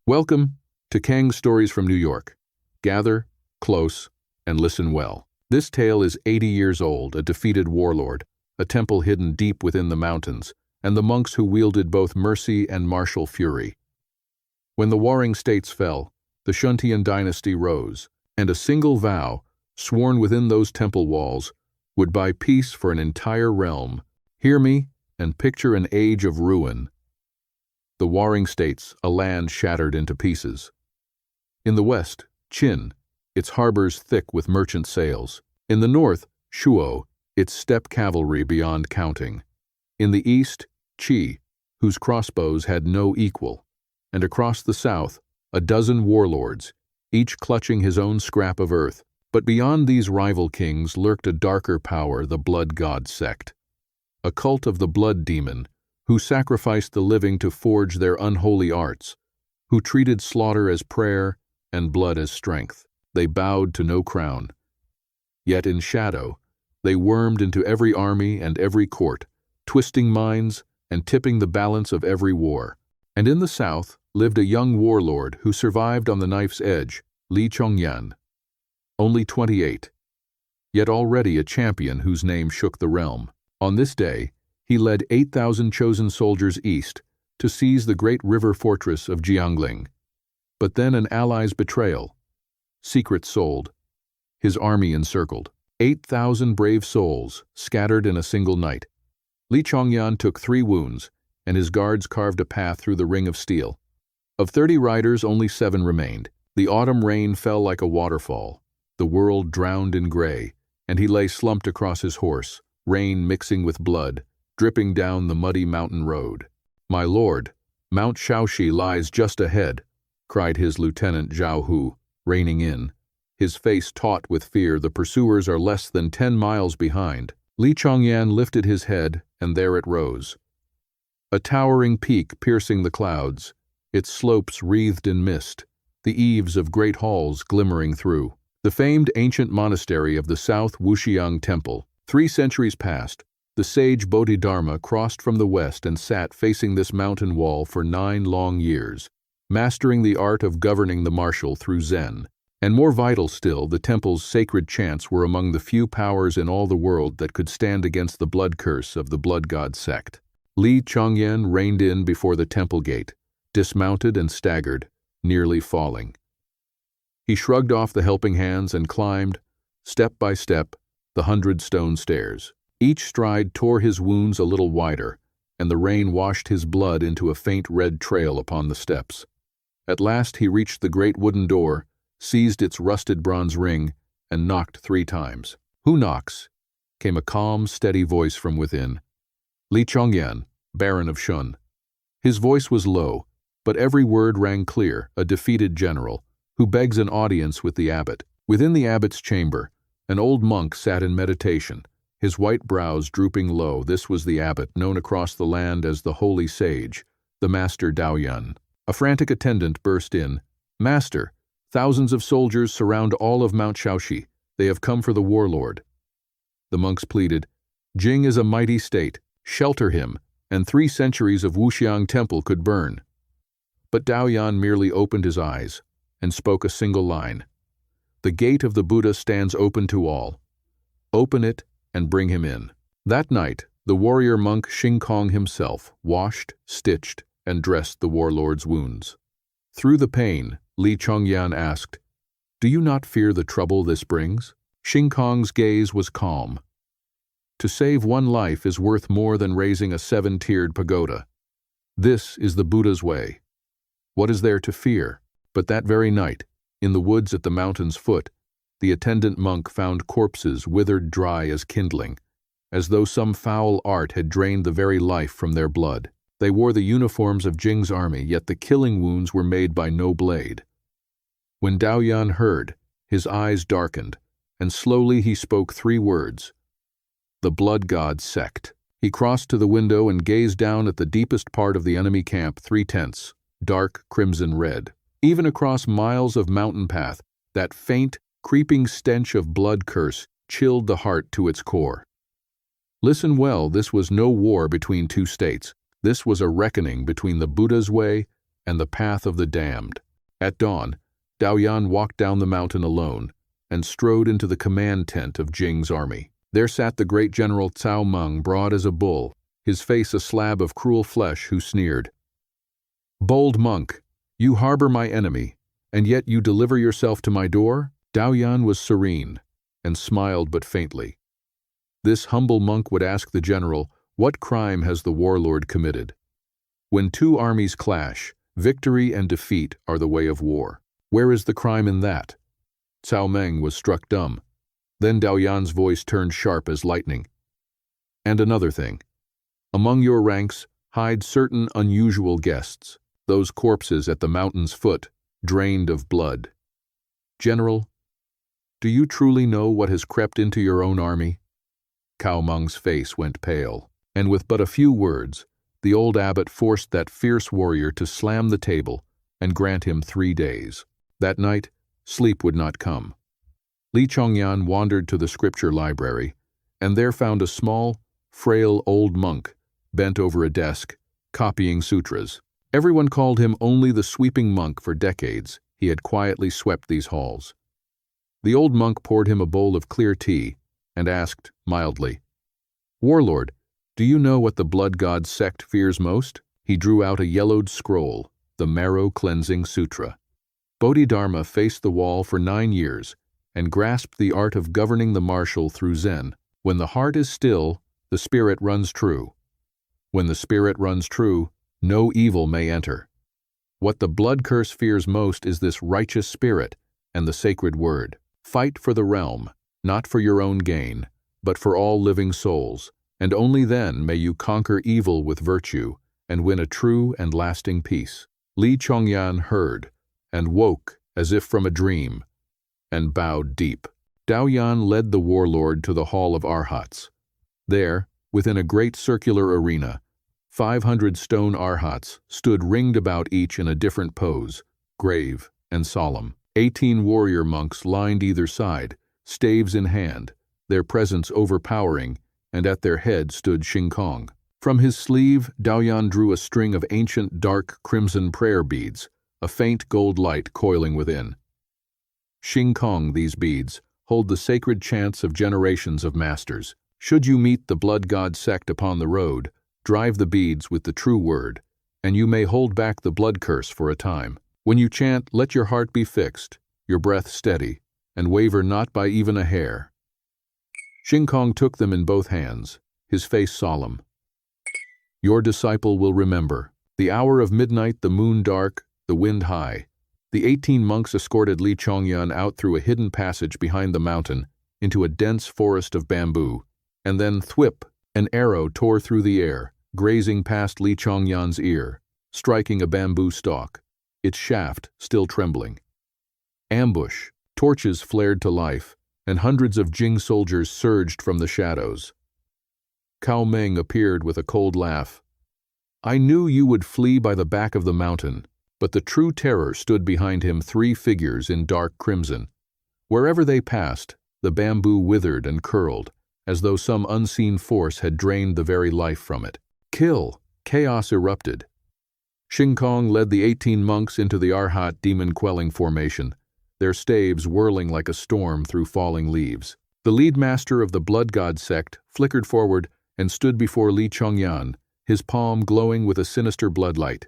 Welcome to Kang's Stories from New York. Gather close and listen well. This tale is 80 years old, a defeated warlord, a temple hidden deep within the mountains, and the monks who wielded both mercy and martial fury. When the warring states fell, the Shuntian Dynasty rose, and a single vow, sworn within those temple walls, would buy peace for an entire realm. Hear me and picture an age of ruin. The warring states, a land shattered into pieces. In the west, Qin, its harbors thick with merchant sails. In the north, Shuo, its steppe cavalry beyond counting. In the east, Qi, whose crossbows had no equal. And across the south, a dozen warlords, each clutching his own scrap of earth. But beyond these rival kings lurked a darker power, the Blood God Sect, a cult of the blood demon, who sacrificed the living to forge their unholy arts, who treated slaughter as prayer and blood as strength. They bowed to no crown. Yet in shadow, they wormed into every army and every court, twisting minds and tipping the balance of every war. And in the south lived a young warlord who survived on the knife's edge, Li Chongyan, only 28, yet already a champion whose name shook the realm. On this day, he led 8,000 chosen soldiers east to seize the great river fortress of Jiangling. But then an ally's betrayal. Secrets sold. His army encircled. 8,000 brave souls scattered in a single night. Li Chongyan took 3 wounds, and his guards carved a path through the ring of steel. Of 30 riders, only 7 remained. The autumn rain fell like a waterfall. The world drowned in gray, and he lay slumped across his horse, rain mixing with blood, dripping down the muddy mountain road. "My lord, Mount Shaoshi lies just ahead," cried his lieutenant Zhao Hu, reining in. His face taut with fear. "The pursuers are less than 10 miles behind." Li Chongyan lifted his head, and there it rose. A towering peak piercing the clouds, its slopes wreathed in mist, the eaves of great halls glimmering through. The famed ancient monastery of the South Wuxiang Temple. 3 centuries passed. The sage Bodhidharma crossed from the west and sat facing this mountain wall for 9 long years, mastering the art of governing the martial through Zen. And more vital still, the temple's sacred chants were among the few powers in all the world that could stand against the blood curse of the Blood God Sect. Li Chongyan reined in before the temple gate, dismounted and staggered, nearly falling. He shrugged off the helping hands and climbed, step by step, the 100 stone stairs. Each stride tore his wounds a little wider, and the rain washed his blood into a faint red trail upon the steps. At last he reached the great wooden door, seized its rusted bronze ring, and knocked 3 times. "Who knocks?" came a calm, steady voice from within. "Li Chongyan, Baron of Shun." His voice was low, but every word rang clear, a defeated general, who begs an audience with the abbot. Within the abbot's chamber, an old monk sat in meditation, his white brows drooping low. This was the abbot, known across the land as the Holy Sage, the Master Daoyan. A frantic attendant burst in. "Master, thousands of soldiers surround all of Mount Shaoshi. They have come for the warlord." The monks pleaded, "Jing is a mighty state. Shelter him, and 3 centuries of Wuxiang Temple could burn." But Daoyan merely opened his eyes and spoke a single line. "The gate of the Buddha stands open to all. Open it and bring him in." That night, the warrior monk Xingkong himself washed, stitched, and dressed the warlord's wounds. Through the pain, Li Chongyan asked, "Do you not fear the trouble this brings?" Xingkong's gaze was calm. "To save one life is worth more than raising a 7-tiered pagoda. This is the Buddha's way. What is there to fear?" But that very night, in the woods at the mountain's foot, the attendant monk found corpses withered dry as kindling, as though some foul art had drained the very life from their blood. They wore the uniforms of Jing's army, yet the killing wounds were made by no blade. When Daoyan heard, his eyes darkened, and slowly he spoke 3 words: "The Blood God Sect." He crossed to the window and gazed down at the deepest part of the enemy camp, 3 tents, dark crimson red. Even across miles of mountain path, that faint, creeping stench of blood curse chilled the heart to its core. Listen well, this was no war between 2 states. This was a reckoning between the Buddha's way and the path of the damned. At dawn, Daoyan walked down the mountain alone and strode into the command tent of Jing's army. There sat the great General Cao Meng, broad as a bull, his face a slab of cruel flesh, who sneered, "Bold monk, you harbor my enemy, and yet you deliver yourself to my door?" Daoyan was serene and smiled but faintly. This humble monk would ask the general, what crime has the warlord committed? When two armies clash, victory and defeat are the way of war. Where is the crime in that? Cao Meng was struck dumb. Then Daoyan's voice turned sharp as lightning. And another thing. Among your ranks hide certain unusual guests, those corpses at the mountain's foot, drained of blood. General, do you truly know what has crept into your own army? Cao Meng's face went pale, and with but a few words, the old abbot forced that fierce warrior to slam the table and grant him 3 days. That night, sleep would not come. Li Chongyan wandered to the scripture library, and there found a small, frail old monk bent over a desk, copying sutras. Everyone called him only the sweeping monk. For decades, he had quietly swept these halls. The old monk poured him a bowl of clear tea and asked mildly, "Warlord, do you know what the Blood God Sect fears most?" He drew out a yellowed scroll, the Marrow-Cleansing Sutra. Bodhidharma faced the wall for 9 years and grasped the art of governing the martial through Zen. When the heart is still, the spirit runs true. When the spirit runs true, no evil may enter. What the blood curse fears most is this righteous spirit and the sacred word. Fight for the realm, not for your own gain, but for all living souls, and only then may you conquer evil with virtue and win a true and lasting peace. Li Chongyan heard and woke as if from a dream and bowed deep. Daoyan led the warlord to the Hall of Arhats. There, within a great circular arena, 500 stone Arhats stood ringed about, each in a different pose, grave and solemn. 18 warrior monks lined either side, staves in hand, their presence overpowering, and at their head stood Xingkong. From his sleeve, Daoyan drew a string of ancient dark crimson prayer beads, a faint gold light coiling within. Xingkong, these beads, hold the sacred chants of generations of masters. Should you meet the Blood God Sect upon the road, drive the beads with the true word, and you may hold back the blood curse for a time. When you chant, let your heart be fixed, your breath steady, and waver not by even a hair. Xingkong took them in both hands, his face solemn. Your disciple will remember. The hour of midnight, the moon dark, the wind high. The 18 monks escorted Li Chongyan out through a hidden passage behind the mountain into a dense forest of bamboo, and then thwip, an arrow tore through the air, grazing past Li Chongyan's ear, striking a bamboo stalk, its shaft still trembling. Ambush, torches flared to life, and hundreds of Jing soldiers surged from the shadows. Cao Meng appeared with a cold laugh. I knew you would flee by the back of the mountain, but the true terror stood behind him, 3 figures in dark crimson. Wherever they passed, the bamboo withered and curled, as though some unseen force had drained the very life from it. Kill! Chaos erupted. Xingkong led the 18 monks into the Arhat demon-quelling formation, their staves whirling like a storm through falling leaves. The lead master of the Blood God Sect flickered forward and stood before Li Chongyan, his palm glowing with a sinister bloodlight.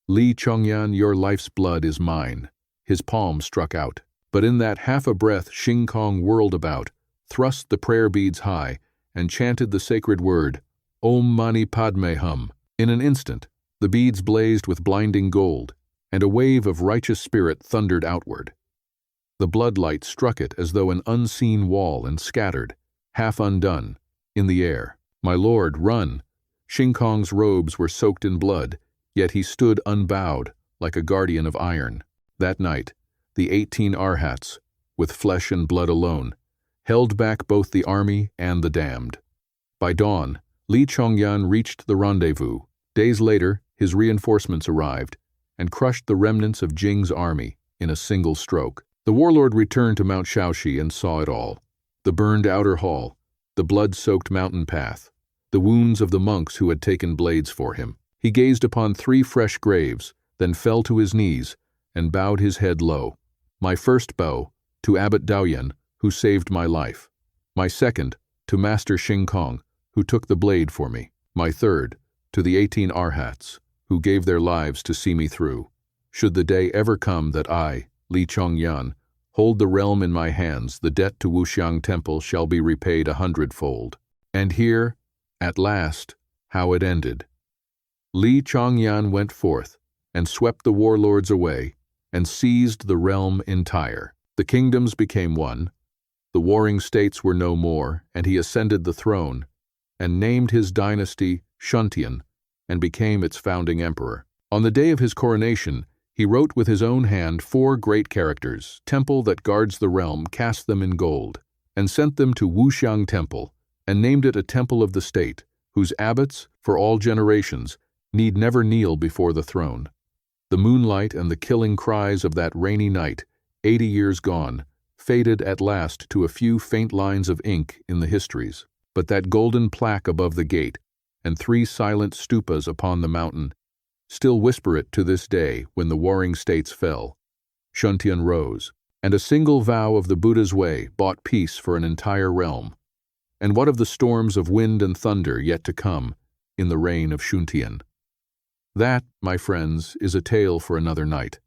Li Chongyan, your life's blood is mine. His palm struck out. But in that half a breath, Xingkong whirled about, thrust the prayer beads high, and chanted the sacred word, Om Mani Padme Hum. In an instant, the beads blazed with blinding gold, and a wave of righteous spirit thundered outward. The bloodlight struck it as though an unseen wall and scattered, half undone, in the air. My lord, run! Xingkong's robes were soaked in blood, yet he stood unbowed, like a guardian of iron. That night, the 18 Arhats, with flesh and blood alone, held back both the army and the damned. By dawn, Li Chongyan reached the rendezvous. Days later, his reinforcements arrived and crushed the remnants of Jing's army in a single stroke. The warlord returned to Mount Shaoshi and saw it all. The burned outer hall, the blood-soaked mountain path, the wounds of the monks who had taken blades for him. He gazed upon 3 fresh graves, then fell to his knees and bowed his head low. My first bow, to Abbot Daoyan, who saved my life. My second, to Master Xingkong, who took the blade for me. My third, to the 18 Arhats, who gave their lives to see me through. Should the day ever come that I, Li Chongyan, hold the realm in my hands, the debt to Wuxiang Temple shall be repaid 100-fold. And here, at last, how it ended. Li Chongyan went forth and swept the warlords away and seized the realm entire. The kingdoms became one, the warring states were no more, and he ascended the throne and named his dynasty Shuntian and became its founding emperor. On the day of his coronation, he wrote with his own hand 4 great characters, "Temple that guards the realm, cast them in gold," and sent them to Wuxiang Temple, and named it a temple of the state, whose abbots, for all generations, need never kneel before the throne. The moonlight and the killing cries of that rainy night, 80 years gone, faded at last to a few faint lines of ink in the histories. But that golden plaque above the gate, and 3 silent stupas upon the mountain, still whisper it to this day when the warring states fell. Shuntian rose, and a single vow of the Buddha's way bought peace for an entire realm. And what of the storms of wind and thunder yet to come in the reign of Shuntian? That, my friends, is a tale for another night.